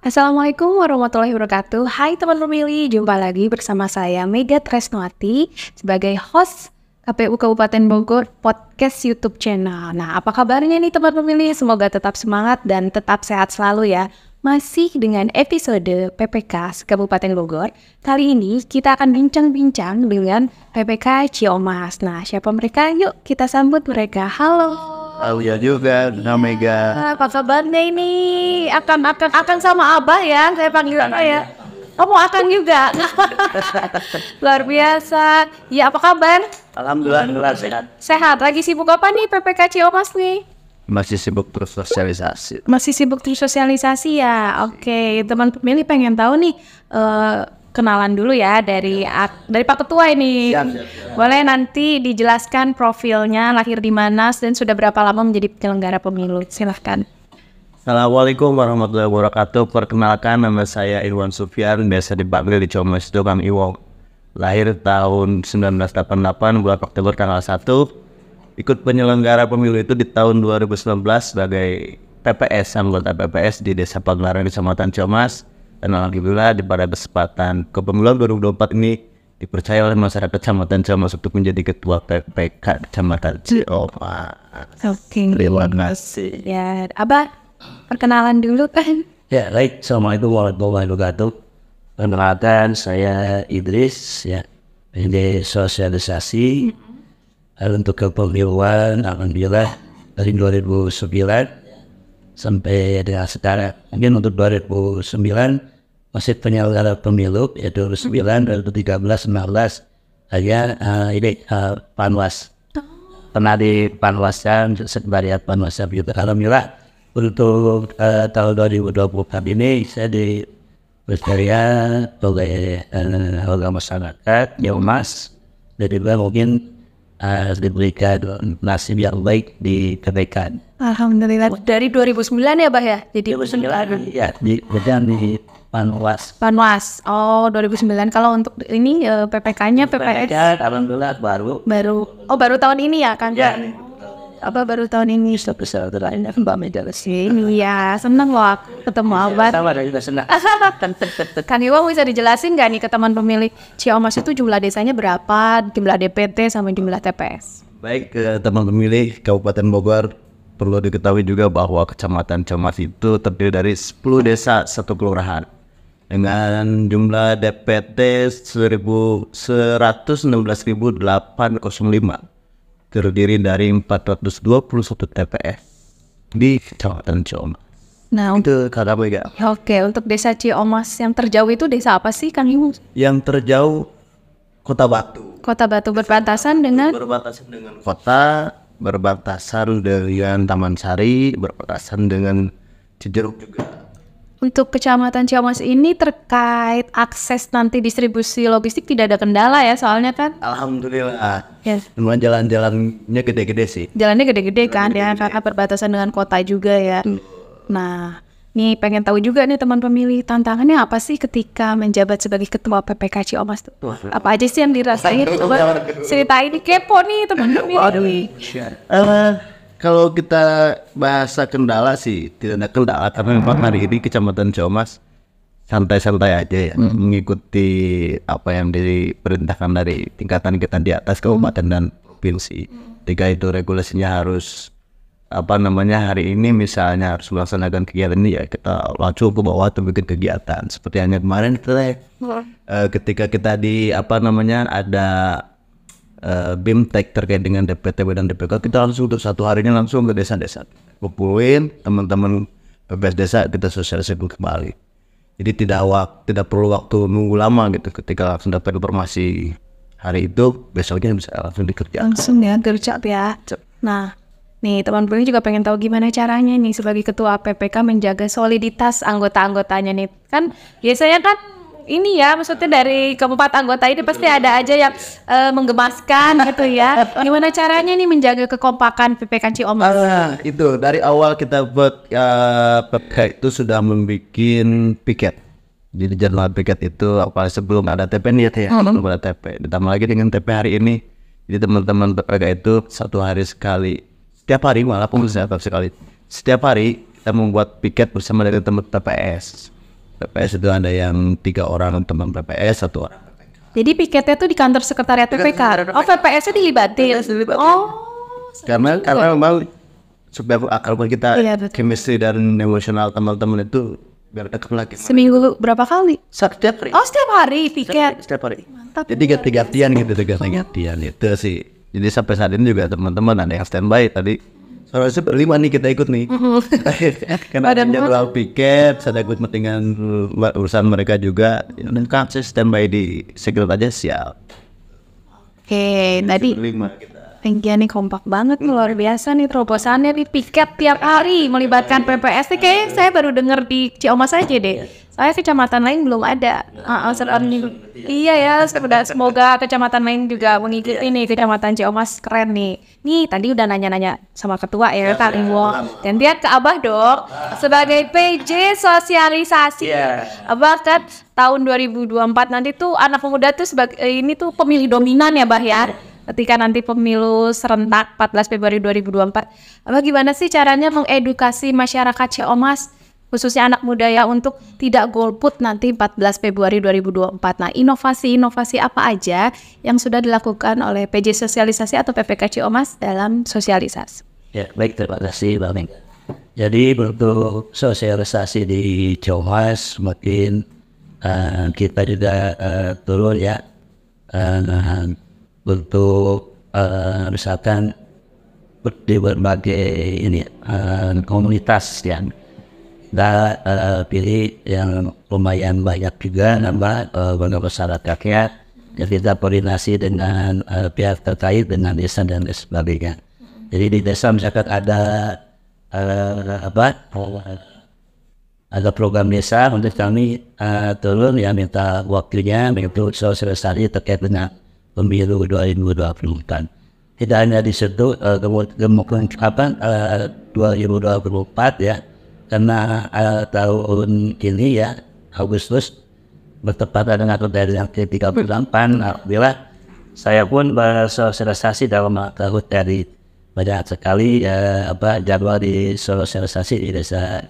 Assalamualaikum warahmatullahi wabarakatuh. Hai teman pemilih, jumpa lagi bersama saya Mega Tresnawati sebagai host KPU Kabupaten Bogor Podcast YouTube channel. Nah, apa kabarnya nih teman pemilih? Semoga tetap semangat dan tetap sehat selalu ya. Masih dengan episode PPK Kabupaten Bogor. Kali ini kita akan bincang-bincang dengan PPK Ciamas. Nah, siapa mereka? Yuk kita sambut mereka. Halo. Alia juga, Mega. Apa kabarnya ini? Akan sama Abah ya, saya panggil Abah ya. Kamu akan juga. Luar biasa. Ya, apa kabar? Alhamdulillah sehat. Sehat. Lagi sibuk apa nih PPK Ciamas nih? Masih sibuk terus sosialisasi. Masih sibuk terus sosialisasi ya. Oke, teman pemilih pengen tahu nih kenalan dulu ya dari Pak Ketua ini. Siap. Boleh nanti dijelaskan profilnya, lahir di mana dan sudah berapa lama menjadi penyelenggara pemilu. Silahkan. Assalamualaikum warahmatullahi wabarakatuh. Perkenalkan, nama saya Irwan Sufyan, biasa dipanggil di Ciamas itu Kang Iwo. Lahir tahun 1988, bulan Oktober tanggal 1. Ikut penyelenggara pemilu itu di tahun 2019 sebagai PPS, anggota PPS di Desa Pagelaran, Kecamatan Ciamas. Dan alhamdulillah pada kesempatan kepemiluan 2024 ini dipercaya oleh masyarakat Kecamatan Ciamas untuk menjadi Ketua PPK Kecamatan Ciamas. Oke. Terima kasih. Ya, Abah, perkenalan dulu kan. Ya, baik. Assalamualaikum warahmatullahi wabarakatuh. Perkenalkan, saya Idris, ya, ini sosialisasi untuk kepemiluan, alhamdulillah dari 2009 sampai dengan sekarang. Mungkin untuk 2009 masih penyelenggara pemilu, yaitu 2009, 2013, 2019 saya Panwas. Pernah di Panwaskan, sebagai Panwaskan juga. Alhamdulillah untuk tahun 2024 ini saya dipercaya oleh warga masyarakat Ciamas, dan juga mungkin diberikan nasib yang baik di kebaikan. Alhamdulillah. Dari 2009 ya, Bah ya? Jadi 2009 ya, di Panwas. Panwas. Oh, 2009. Kalau untuk ini PPK-nya PPS Alhamdulillah baru. Baru tahun ini ya, Kang? Ya. Apa baru tahun ini? Besar terakhir Mbak Mega sih. Iya, seneng loh aku ketemu Abah. Sama dan juga senang. Kang Iwan bisa dijelasin nggak nih ke teman pemilih Ciamas itu jumlah desanya berapa, jumlah DPT sama jumlah TPS? Baik, ke teman pemilih Kabupaten Bogor, perlu diketahui juga bahwa Kecamatan Ciamas itu terdiri dari 10 desa, 1 kelurahan. Dengan jumlah DPT 116.805. Terdiri dari 421 TPS di Kecamatan Ciamas. Nah, Itu kata Mega. oke, untuk desa Ciamas yang terjauh itu desa apa sih, Kang Iwan? Yang terjauh Kota Batu. Kota Batu berbatasan dengan Berbatasan dengan kota, berbatasan dengan Taman Sari, berbatasan dengan Cijeruk juga. untuk Kecamatan Ciamas ini terkait akses nanti distribusi logistik tidak ada kendala ya, soalnya kan Alhamdulillah. ya, Semua jalan-jalannya gede-gede sih. jalannya gede-gede kan ya, karena berbatasan dengan kota juga ya. Nah, nih pengen tahu juga nih teman pemilih, tantangannya apa sih ketika menjabat sebagai Ketua PPK Ciamas tuh? Apa aja sih yang dirasain? Coba ceritain, kepo nih teman pemilih. Kalau kita bahasa kendala sih tidak ada kendala, karena memang hari ini Kecamatan Ciamas santai-santai aja ya, mengikuti apa yang diperintahkan dari tingkatan kita di atas kabupaten dan provinsi. Ketika itu regulasinya harus hari ini misalnya harus melaksanakan kegiatan ini, ya kita langsung ke bawah untuk bikin kegiatan. Seperti hanya kemarin kita ketika kita ada BIMTEK terkait dengan DPTB dan DPK, kita langsung untuk 1 harinya langsung ke desa-desa, kumpulin teman-teman PPS desa, kita sosialisasikan kembali. Jadi tidak perlu waktu nunggu lama gitu. Ketika langsung dapat informasi hari itu, besoknya bisa langsung dikerjakan. Langsung ya, gercep ya. Nah, nih teman pemilih juga pengen tahu gimana caranya nih sebagai Ketua PPK menjaga soliditas anggota-anggotanya nih. Kan biasanya kan ini ya, maksudnya dari keempat anggota ini pasti ada aja yang menggemaskan gitu ya. Gimana caranya nih menjaga kekompakan PPK Ciamas? Itu dari awal kita buat PPK itu sudah membuat piket. Jadi jadwal piket itu apa sebelum ada TP nih ya, sebelum ada TP. Ditambah lagi dengan TP hari ini. Jadi teman-teman PPK itu 1 hari sekali, setiap hari malah sekali. Setiap hari kita membuat piket bersama dengan teman TPS. PPS itu ada yang 3 orang teman PPS, 1 orang. Jadi piketnya tuh di kantor sekretariat PPK. Oh, PPS-nya dilibatin. Oh, Karena memang supaya akal kita, Iya, betul. chemistry dan emosional teman-teman itu biar dekat lagi. seminggu berapa kali? Setiap hari. Oh, setiap hari piket. Setiap hari. Mantap. Jadi ganti-gantian gitu, ganti-gantian itu sih. Jadi sampai saat ini juga teman-teman ada yang standby tadi. Soalnya berlima nih kita ikut nih. Karena ada jadwal piket, saya ikut dengan urusan mereka juga. Dan kan saya standby di secret aja siap. Oke, tadi Berlima kita. Penggian nih kompak banget nih, luar biasa nih terobosannya nih, piket tiap hari melibatkan PPS nih, kayaknya saya baru denger di Ciomas aja deh. Saya kecamatan lain belum ada. Iya ya, semoga kecamatan lain juga mengikuti nih, kecamatan Ciomas keren nih. Nih tadi udah nanya-nanya sama ketua ya Kak Limbo. Gantian ke Abah dong, sebagai PJ sosialisasi. Abah kan tahun 2024 nanti tuh anak pemuda tuh sebagai ini tuh pemilih dominan ya Bah ya. Ketika nanti pemilu serentak 14 Februari 2024, Abah gimana sih caranya mengedukasi masyarakat Ciomas, khususnya anak muda ya, untuk tidak golput nanti 14 Februari 2024. Nah, inovasi-inovasi apa aja yang sudah dilakukan oleh PJ Sosialisasi atau PPK Ciomas dalam sosialisasi? Ya, baik, terima kasih Bang Meng. Jadi untuk sosialisasi di Ciomas semakin kita juga turun ya, untuk misalkan di berbagai ini komunitas yang pilih yang lumayan banyak juga nambah masyarakatnya, dan kita koordinasi dengan pihak terkait dengan desa dan sebagainya. Jadi di desa misalkan ada ada program desa untuk kami turun ya, minta waktunya untuk sosialisasi terkait dengan pemilu 2024. Tidak hanya di situ, kemudian 2024 ya, karena tahun ini ya Agustus bertepatan dengan hari yang ke-38, alhamdulillah saya pun bersosialisasi dalam tahun dari banyak sekali jadwal di sosialisasi di desa,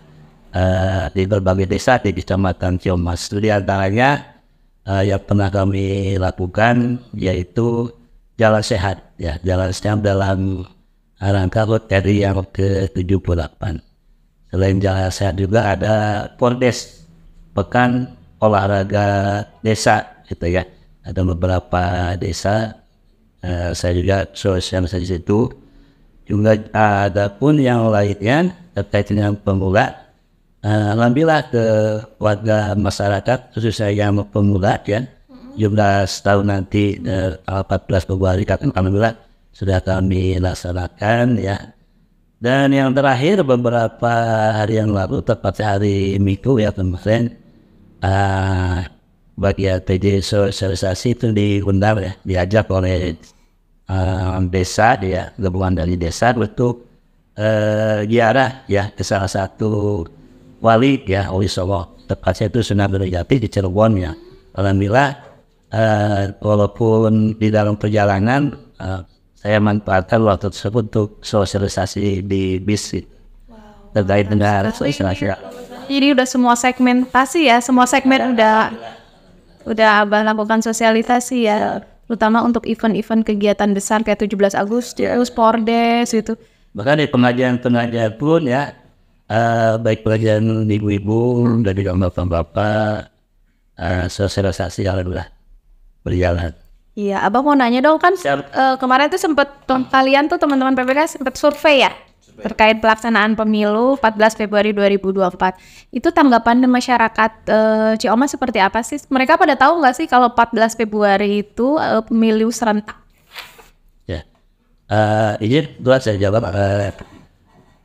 di berbagai desa di Kecamatan Ciomas. Di antaranya yang pernah kami lakukan yaitu jalan sehat ya, jalan sehat dalam rangka dari yang ke-78. Selain jalan sehat juga ada Pondes, pekan olahraga desa gitu ya. Ada beberapa desa saya juga sosialisasi di situ. Juga ada pun yang lainnya terkait dengan pemula. Alhamdulillah ke warga masyarakat khususnya yang pemula ya, jumlah setahun nanti 14 Februari alhamdulillah sudah kami laksanakan ya. Dan yang terakhir beberapa hari yang lalu, tepatnya hari Minggu ya kemarin, bagian PJ sosialisasi itu diundang ya, diajak oleh desa ya, gabungan dari desa untuk ziarah ya ke salah satu wali ya, Wali Songo, tepatnya itu Sunan Gunung Jati di Cirebon ya. Alhamdulillah walaupun di dalam perjalanan saya manfaatkan waktu tersebut untuk sosialisasi di bis terkait dengan sosialisasi. Jadi udah semua segmentasi ya, semua segmen udah Abah lakukan sosialisasi ya, terutama untuk event-event kegiatan besar kayak 17 Agustus, Pordes itu. Bahkan di pengajian pun ya, baik pengajian ibu-ibu dan juga bapak-bapak, sosialisasi alhamdulillah berjalan. Iya, Abang mau nanya dong kan, kemarin tuh kalian tuh teman-teman PPK sempat survei ya terkait pelaksanaan pemilu 14 Februari 2024. Itu tanggapan masyarakat Ciomas seperti apa sih? Mereka pada tahu nggak sih kalau 14 Februari itu pemilu serentak? Ya, ini dua saya jawab.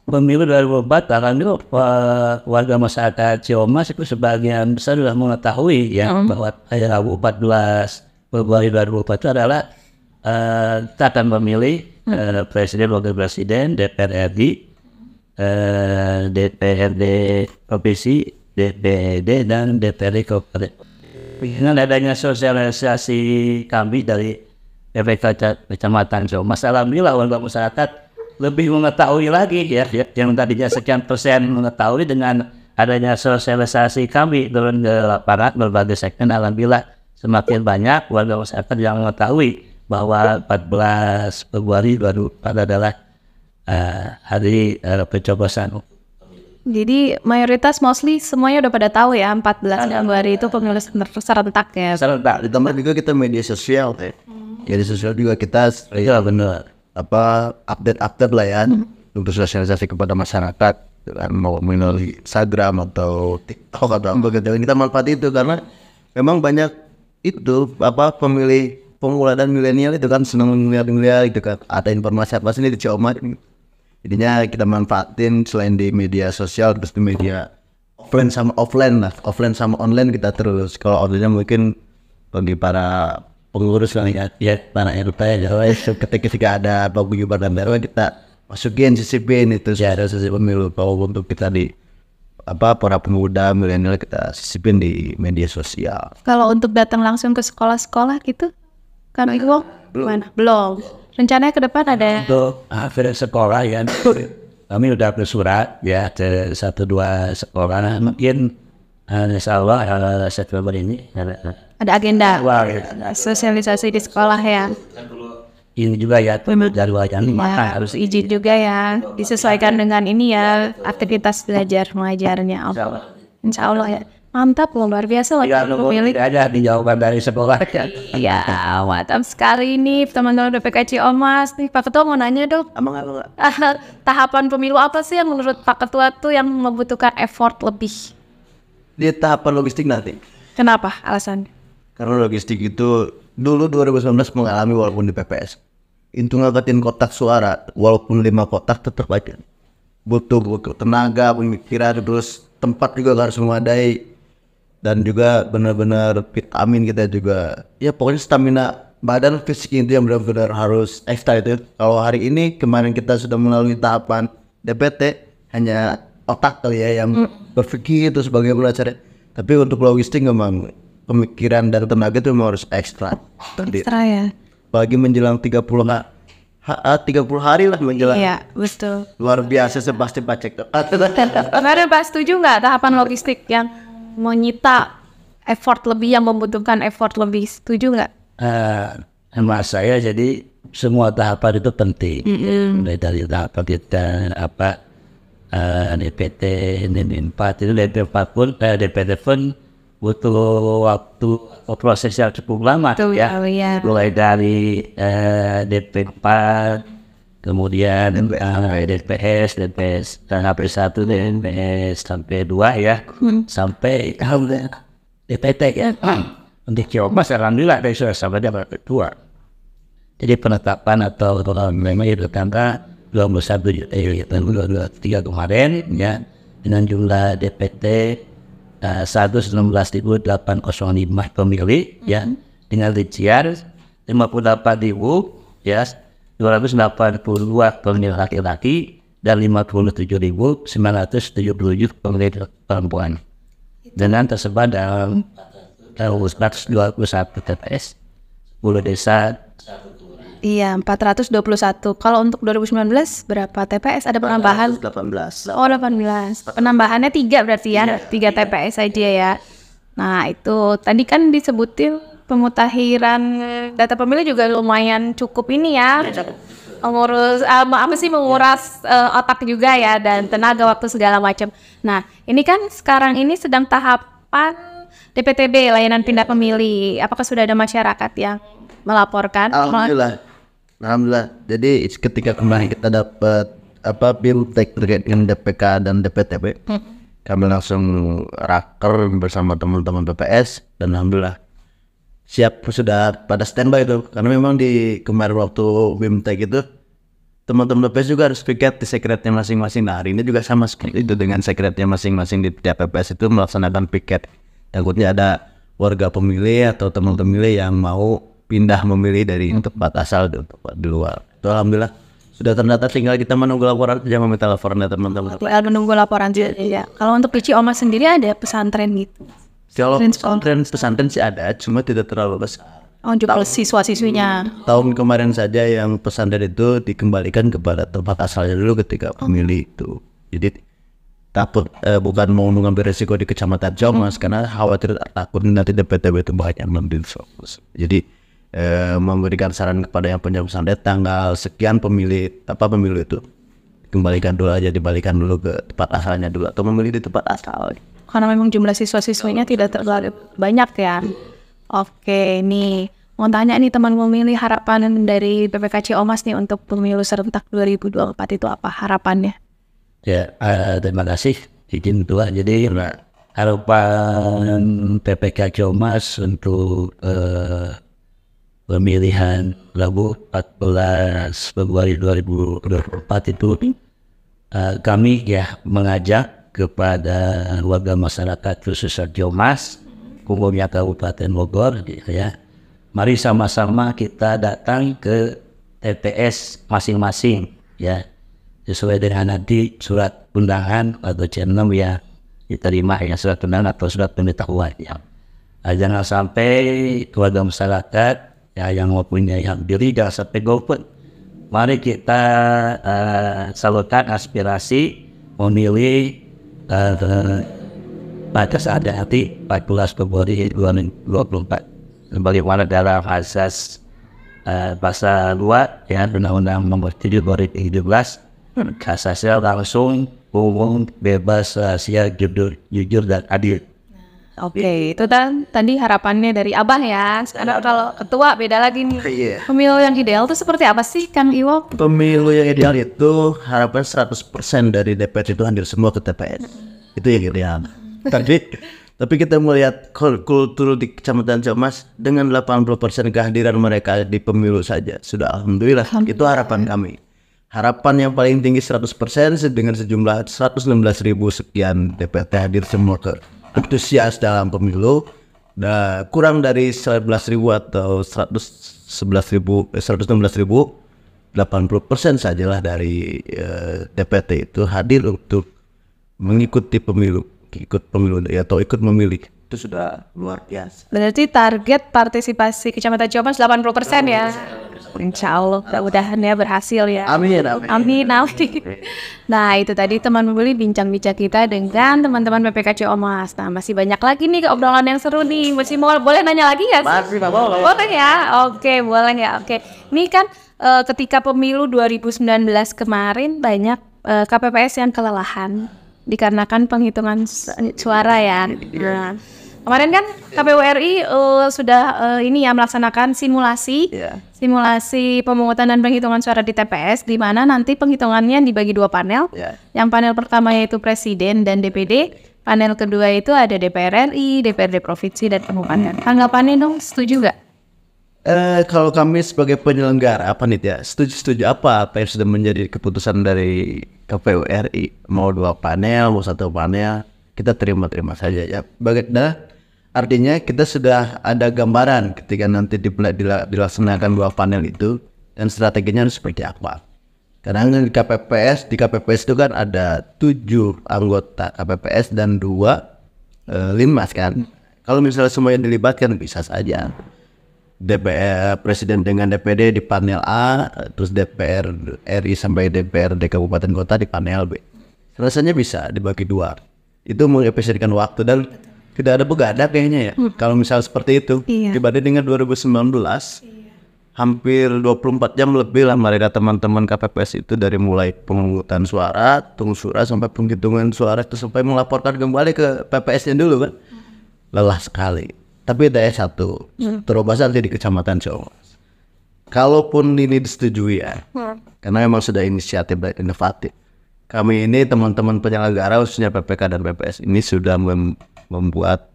Pemilu 2024 alhamdulillah warga masyarakat Ciomas itu sebagian besar sudah mengetahui ya bahwa Rabu 14 Februari 2024 itu adalah kita akan memilih presiden, wakil presiden, DPR RI, DPRD provinsi, DPRD dan DPRD kabupaten. Dengan adanya sosialisasi kami dari PPK Kecamatan Ciomas, alhamdulillah warga masyarakat lebih mengetahui lagi ya, yang tadinya sekian persen mengetahui dengan adanya sosialisasi kami turun ke lapangan berbagai segmen, alhamdulillah semakin banyak warga masyarakat yang mengetahui bahwa 14 Februari 2024 adalah hari pencoblosan. Jadi mayoritas mostly semuanya udah pada tahu ya 14 Januari itu pemilu serentak ya. Serentak. Ditambah juga kita media sosial teh. Media sosial juga kita Iya benar. update lah ya untuk sosialisasi kepada masyarakat dengan mau melalui Instagram atau TikTok atau apa gitu. Kita manfaat itu karena memang banyak itu pemilih pemula dan milenial itu kan senang ngeliat itu kan ada informasi apa sih di Ciomas. Jadinya kita manfaatin selain di media sosial terus di media offline sama online kita terus. Kalau online mungkin bagi para pengurus kan ya para RT ya ketika ada paguyuban dan baru kita masukin sisipin itu ada sisi pemilu kalau untuk kita di para pemuda milenial kita sisipin di media sosial. Kalau untuk datang langsung ke sekolah-sekolah gitu kan Iwo mana? Belum. Rencananya ke depan ada untuk akhir sekolah ya kami udah bersurat ya ke 1-2 sekolah mungkin insya Allah September ini ada agenda sosialisasi di sekolah ya. Ini juga ya jadwalnya Ya, harus izin juga ya disesuaikan dengan ini ya aktivitas belajar mengajarnya. Insya Allah ya. Mantap loh, luar biasa loh. Ya, pemilik aja dijauhkan dari sekolah ya. Ya, mantap sekali nih teman-teman BPK Ciomas. Nih Pak Ketua mau nanya dong. Tahapan pemilu apa sih yang menurut Pak Ketua tuh yang membutuhkan effort lebih? Di tahapan logistik nanti. Kenapa alasannya? Karena logistik itu dulu 2019 mengalami walaupun di PPS. Itu ngangkatin kotak suara walaupun 5 kotak tetap aja. Butuh tenaga, pemikiran, terus tempat juga harus memadai. Dan juga benar-benar vitamin kita juga ya pokoknya stamina badan fisik itu yang benar-benar harus ekstra itu. Kalau hari ini kemarin kita sudah melalui tahapan DPT hanya otak kali ya yang berpikir itu sebagai belajar. Tapi untuk logistik memang pemikiran dan tenaga itu memang harus ekstra. Ekstra ya. Apalagi menjelang 30 hari lah menjelang. Iya betul. Luar biasa pasti pacek. Kemarin Pak setuju nggak tahapan logistik yang menyita effort lebih yang membutuhkan effort lebih, setuju nggak? Mas saya jadi semua tahapan itu penting. Dari tahapan kita DPT, DP4 itu DP4 pun DPT pun butuh waktu proses yang cukup lama ya. Mulai dari DP4 kemudian DPS dan HP1 DPS sampai 2 ya sampai DPT ya. Untuk Ciomas alhamdulillah dari sampai DPT 2. Jadi penetapan atau memang itu tanggal 21 Juli 2023 kemarin ya dengan jumlah DPT 116.805 pemilih ya dengan rincian 58.000 ya 282 pemilih laki-laki dan 57.977 pemilih perempuan dengan tersebar dalam 421 TPS 10 desa. Iya 421. Kalau untuk 2019 berapa TPS? Ada penambahan? 18. Oh 18. Penambahannya 3 berarti ya 3 TPS aja ya. Nah itu tadi kan disebutin pemutakhiran data pemilih juga lumayan cukup ini ya. Menguras otak juga ya dan tenaga waktu segala macam. Nah ini kan sekarang ini sedang tahapan DPTB layanan pindah pemilih. Apakah sudah ada masyarakat yang melaporkan? Alhamdulillah. Jadi ketika kemarin kita dapat BIMTEK terkait dengan DPK dan DPTB, kami langsung raker bersama teman-teman PPS dan alhamdulillah siap sudah pada standby itu karena memang di kemarin waktu BIMTEK itu teman-teman PPS juga harus piket di sekretnya masing-masing. Nah hari ini juga sama seperti itu dengan sekretnya masing-masing di tiap PPS itu melaksanakan piket. Takutnya ada warga pemilih atau teman pemilih yang mau pindah memilih dari tempat asal di tempat di luar. Itu alhamdulillah sudah terdata, tinggal kita menunggu laporan saja, meminta laporan dari teman-teman. Menunggu laporan ya. Kalau untuk Ciomas sendiri ada pesantren gitu? Kalau pesantren sih ada, cuma tidak terlalu besar. Oh, juga siswa-siswinya. Tahun kemarin saja yang pesantren itu dikembalikan kepada tempat asalnya dulu ketika pemilih itu. Jadi bukan mau mengambil resiko di Kecamatan Ciomas karena khawatir takut nanti DPTB itu banyak mengambil fokus. Jadi memberikan saran kepada yang penyelesaian tanggal sekian pemilu itu dibalikan dulu ke tempat asalnya dulu atau memilih di tempat asal. Karena memang jumlah siswa-siswinya tidak terlalu banyak ya. Oke, nih mau tanya nih teman memilih, harapan dari PPK Ciomas nih untuk pemilu serentak 2024 itu apa harapannya? Ya, terima kasih izin Tua. Jadi harapan PPK Ciomas untuk pemilihan Rabu 14 Februari 2024 itu kami ya mengajak kepada warga masyarakat khususnya Ciomas, umumnya Kabupaten Bogor ya. Mari sama-sama kita datang ke TPS masing-masing ya. Sesuai dengan nanti surat undangan atau C6 ya diterima ya, surat undangan atau surat pemberitahuan ya. Jangan sampai warga masyarakat ya yang mempunyai hak diri jangan sampai golput. Mari kita salurkan aspirasi memilih pada saat nanti 14 Februari 2024 sebagaimana dalam asas pasal 2 ya Undang-Undang Nomor 7 2017 asasnya langsung, umum, bebas, rahasia, jujur dan adil. Oke, itu tadi harapannya dari Abah ya. Sekarang kalau ketua beda lagi nih. Pemilu yang ideal itu seperti apa sih Kang Iwo? Pemilu yang ideal itu harapan 100% dari DPR itu hadir semua ke TPS. Itu yang ideal. Tapi kita melihat kultur di Kecamatan Ciomas dengan 80% kehadiran mereka di pemilu saja sudah alhamdulillah. Itu harapan kami. Harapan yang paling tinggi 100% dengan sejumlah 116.000 sekian DPT hadir semua ke antusias dalam pemilu. Nah, kurang dari 11.000 atau 116.000 80% sajalah dari DPT itu hadir untuk mengikuti pemilu, atau ikut memilih. Itu sudah luar biasa. Berarti target partisipasi Kecamatan Ciomas 80% ya. Insya Allah mudah-mudahan ya berhasil ya. Amin. Nah itu tadi teman memilih bincang-bincang kita dengan teman-teman PPK Ciomas. Nah masih banyak lagi nih obrolan yang seru nih. Boleh nanya lagi ya? Masih boleh. Boleh ya? Oke boleh ya. Oke. Ini kan ketika pemilu 2019 kemarin banyak KPPS yang kelelahan dikarenakan penghitungan suara ya. Nah, kemarin kan KPU RI sudah melaksanakan simulasi pemungutan dan penghitungan suara di TPS, di mana nanti penghitungannya dibagi dua panel. Yang panel pertama yaitu Presiden dan DPD, panel kedua itu ada DPR RI, DPRD Provinsi dan Kabupaten. Tanggapannya dong, setuju nggak? Kalau kami sebagai penyelenggara panitia setuju apa yang sudah menjadi keputusan dari KPU RI, mau dua panel mau satu panel, kita terima saja ya. Bagaimana artinya kita sudah ada gambaran ketika nanti dilaksanakan dua panel itu dan strateginya harus seperti apa. Karena di KPPS itu kan ada 7 anggota KPPS dan 2 linmas kan. Kalau misalnya semuanya dilibatkan bisa saja DPR Presiden dengan DPD di panel A, terus DPR RI sampai DPRD Kabupaten Kota di panel B. Rasanya bisa dibagi dua. Itu mengefisienkan waktu dan tidak ada begadang kayaknya ya. Kalau misalnya seperti itu dibanding dengan 2019, hampir 24 jam lebih lah mereka teman-teman KPPS itu dari mulai pemungutan suara, tunggu suara sampai penghitungan suara itu sampai melaporkan kembali ke PPS-nya dulu kan. Lelah sekali. Tapi ada satu terobosan di Kecamatan Ciomas. Kalaupun ini disetujui ya, karena memang sudah inisiatif dan inovatif. Kami ini teman-teman penyelenggara khususnya PPK dan PPS ini sudah membuat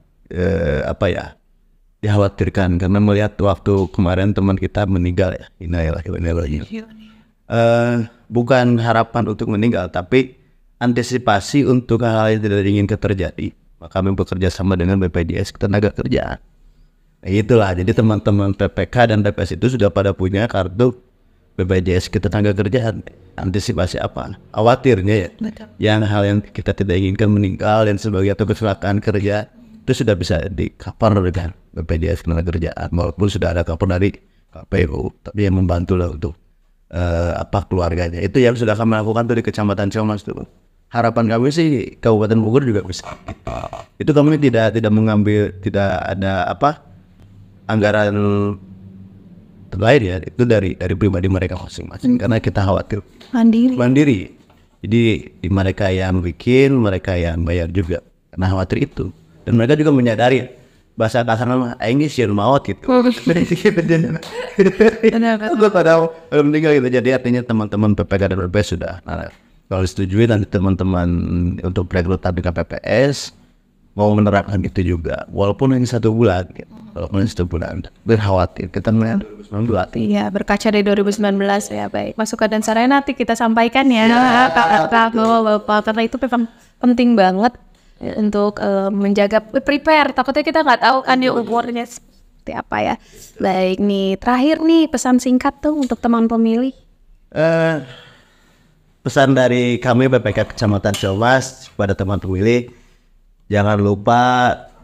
dikhawatirkan karena melihat waktu kemarin teman kita meninggal ya. Bukan harapan untuk meninggal, tapi antisipasi untuk hal-hal yang tidak diinginkan terjadi. Maka kami bekerja sama dengan BPJS Ketenaga Kerjaan. Nah, itulah, jadi teman-teman PPK dan PPS itu sudah pada punya kartu BPJS Ketenaga Kerjaan. Antisipasi apa? Khawatirnya ya. Yang hal yang kita tidak inginkan meninggal dan sebagainya atau kecelakaan kerja itu sudah bisa di-cover dengan BPJS Ketenaga Kerjaan. Walaupun sudah ada cover dari KPU, tapi yang membantu lah untuk keluarganya. Itu yang sudah kami lakukan tuh di Kecamatan Ciomas tuh. harapan kami sih Kabupaten Bogor juga bisa. Itu kami tidak mengambil, tidak ada anggaran terlain ya, itu dari pribadi mereka masing-masing karena kita khawatir mandiri. Jadi di mereka yang bikin, mereka yang bayar juga karena khawatir itu. Dan mereka juga menyadari bahasa kasarnya mah ini sih maut gitu. Gue tahu meninggal gitu. Jadi artinya teman-teman PPK dan PPS sudah kalau disetujui nanti teman-teman untuk rekrutan di KPPS mau menerapkan itu juga walaupun hanya 1 bulan gitu. Walaupun 1 bulan berkhawatir kita melihat 2019. Iya, berkaca dari 2019 ya. Baik, masukan dan saran nanti kita sampaikan ya, Bapak, karena itu memang penting banget untuk menjaga prepare. Takutnya kita nggak tahu kan ya umurnya seperti apa ya. Baik nih, terakhir nih pesan singkat tuh untuk teman pemilih. Pesan dari kami PPK Kecamatan Ciamas pada teman pemilih, jangan lupa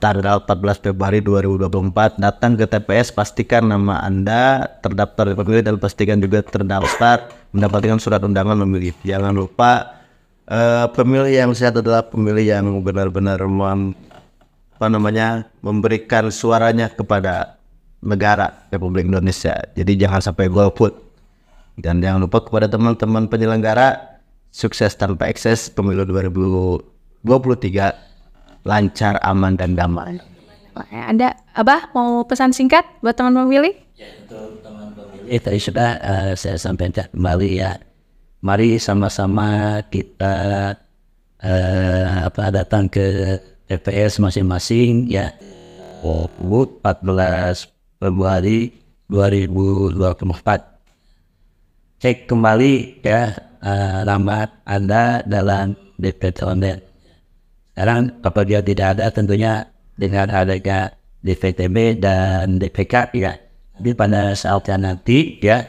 tanggal 14 Februari 2024 datang ke TPS, pastikan nama Anda terdaftar di pemilih dan pastikan juga terdaftar mendapatkan surat undangan memilih. Jangan lupa pemilih yang sehat adalah pemilih yang benar-benar memberikan suaranya kepada negara Republik Indonesia. Jadi jangan sampai golput. Dan jangan lupa kepada teman-teman penyelenggara, sukses tanpa ekses pemilu 2023 lancar, aman dan damai. Ada mau pesan singkat buat teman pemilih? Ya, untuk teman pemilih tadi sudah saya sampaikan kembali ya. Mari sama-sama kita datang ke TPS masing-masing ya. 14 Februari 2024. Cek kembali ya nama Anda dalam DPT online. Sekarang apabila tidak ada, tentunya dengan adanya DPTB dan DPK ya. Jadi pada saatnya nanti ya,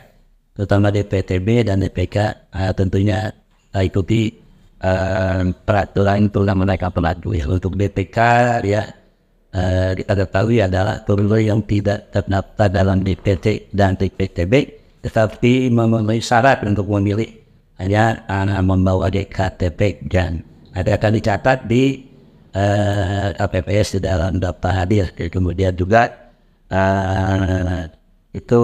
terutama DPTB dan DPK tentunya ikuti peraturan yang mereka berlaku ya. Untuk DPK ya, kita ketahui adalah pemilih yang tidak terdaftar dalam DPT dan DPTB tetapi memenuhi syarat untuk memilih hanya membawa KTP dan ada akan dicatat di KPPS di dalam daftar hadir. Kemudian juga itu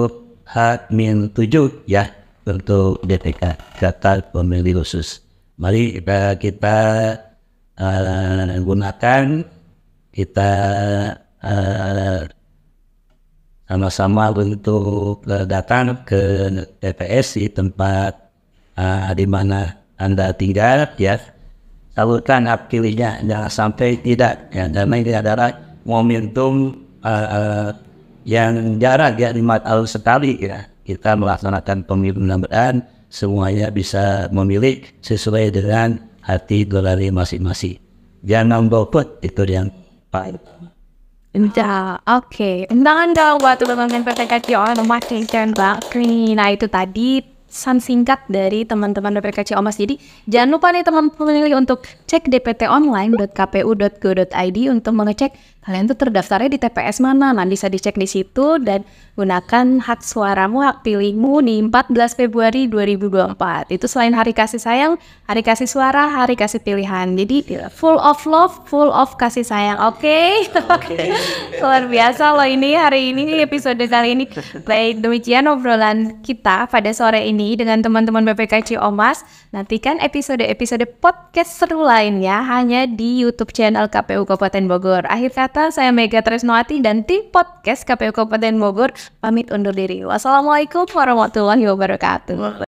H-7 ya untuk DPK, daftar pemilih khusus. Mari kita gunakan, kita sama-sama untuk datang ke TPS di tempat di mana Anda tinggal ya. Salurkan hak pilihnya, jangan sampai tidak ya, karena ini adalah momentum yang jarang ya, 5 tahun sekali ya kita melaksanakan pemilu, mudah-mudahan semuanya bisa memilih sesuai dengan hati nurani masing-masing. Jangan golput, itu yang paling utama. Oke. Undangan dong buat teman-teman PPK Ciamas dan Mbak Kri. Nah itu tadi pesan singkat dari teman-teman PPK Ciamas. Jadi jangan lupa nih teman pemilih untuk cek dptonline.kpu.go.id untuk mengecek kalian tuh terdaftarnya di TPS mana. Nah bisa dicek di situ dan gunakan hak suaramu, hak pilihmu di 14 Februari 2024. Itu selain hari kasih sayang, hari kasih suara, hari kasih pilihan. Jadi full of love, full of kasih sayang. Oke. Luar biasa loh ini hari ini, episode kali ini. Baik, demikian obrolan kita pada sore ini dengan teman-teman PPK Ciamas. Nantikan episode-episode podcast seru lainnya hanya di YouTube channel KPU Kabupaten Bogor. Akhir kata, saya Mega Tresnoati dan tim podcast KPU Kabupaten Bogor pamit undur diri. Wassalamualaikum warahmatullahi wabarakatuh.